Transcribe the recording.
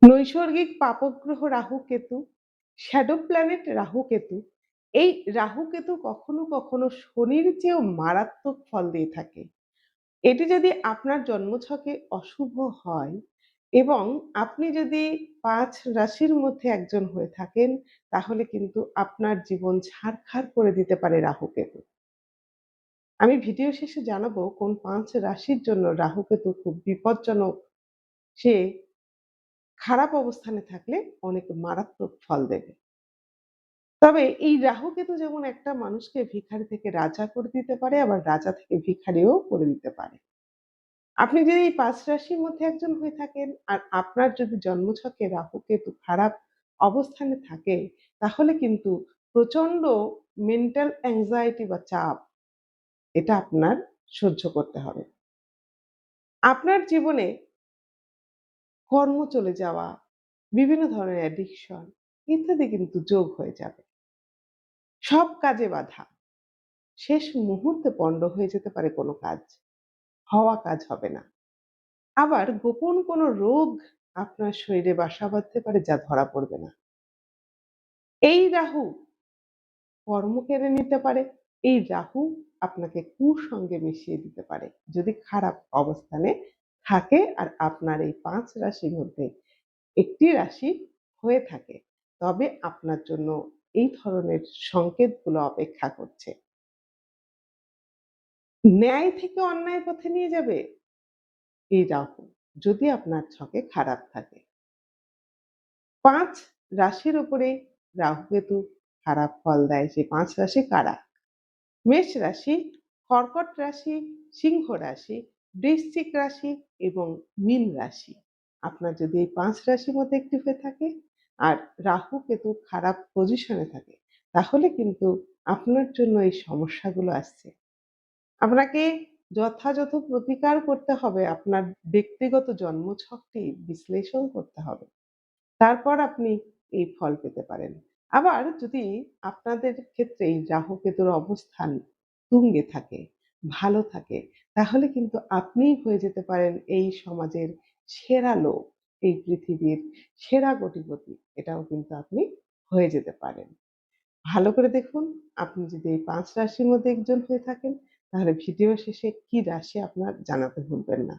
নৈসর্গিক পাপগ্রহ Rahu Ketu, shadow planet Rahu Ketu. এই রাহু কেতু কখনো কখনো শনির চেয়েও মারাত্মক ফল দিয়ে থাকে। এটি যদি আপনার জন্মছকে অশুভ হয় এবং আপনি যদি ৫ রাশির মধ্যে একজন হয়ে থাকেন, তাহলে কিন্তু আপনার জীবন ছারখার করে দিতে পারে রাহু কেতু। আমি ভিডিও শেষে জানাবো কোন ৫ রাশির জন্য রাহু কেতু খুব বিপজ্জনক। সে খারাপ অবস্থানে থাকলে অনেক মারাত্মক ফল দেবে। তবে এই রাহু কেতু যেমন একটা মানুষকে ভিখারি থেকে রাজা করে দিতে পারে, আবার রাজা থেকে ভিখারিও করে দিতে পারে। আপনি যদি এই ৫ রাশির মধ্যে একজন হয়ে থাকেন আর আপনার যদি জন্মছকে রাহু কেতু খারাপ অবস্থানে থাকে, তাহলে কিন্তু প্রচন্ড মেন্টাল অ্যাংজাইটি বা চাপ এটা আপনার সহ্য করতে হবে। আপনার জীবনে কর্ম চলে যাওয়া, বিভিন্ন ধরনের অ্যাডিকশন ইত্যাদি কিন্তু যোগ হয়ে যাবে। সব কাজে বাধা। শেষ মুহূর্তে পণ্ড হয়ে যেতে পারে কোনো কাজ। হওয়া কাজ হবে না। আবার গোপন কোনো রোগ আপনার শরীরে বাসা বাঁধতে পারে যা ধরা পড়বে না। এই রাহু কর্ম কেড়ে নিতে পারে। এই রাহু আপনাকে কুসঙ্গে মিশিয়ে দিতে পারে। যদি খারাপ অবস্থানে থাকে আর আপনার এই ৫ রাশির মধ্যে একটি রাশি হয়ে থাকে, তবে আপনার জন্য এই ধরনের সংকেতগুলো অপেক্ষা করছে। ন্যায় থেকে অন্যায় পথে নিয়ে যাবে এই রাহু, যদি আপনার ছকে খারাপ থাকে। ৫ রাশির উপরে রাহু কেতু খারাপ ফল দেয়। সেই ৫ রাশি কারা? মেষ রাশি, কর্কট রাশি, সিংহ রাশি, বৃশ্চিক রাশি এবং মীন রাশি। আপনার যদি এই ৫ রাশির মধ্যে একটি হয়ে থাকে আর রাহু কেতু খারাপ পজিশনে থাকে, তাহলে কিন্তু আপনার জন্য এই সমস্যাগুলো আসছে। আপনাকে যথাযথ প্রতিকার করতে হবে। আপনার ব্যক্তিগত জন্মছকটি বিশ্লেষণ করতে হবে। তারপর আপনি এই ফল পেতে পারেন। আবার যদি আপনাদের ক্ষেত্রে এই রাহু কেতুর অবস্থান তুঙ্গে থাকে, ভালো থাকে, তাহলে কিন্তু আপনিই হয়ে যেতে পারেন এই সমাজের সেরা লোক, এই পৃথিবীর সেরা কোটিপতি। এটাও কিন্তু আপনি হয়ে যেতে পারেন। ভালো করে দেখুন, আপনি যদি এই ৫ রাশির মধ্যে একজন হয়ে থাকেন, তাহলে ভিডিও শেষে কি রাশি আপনার জানাতে ভুলবেন না।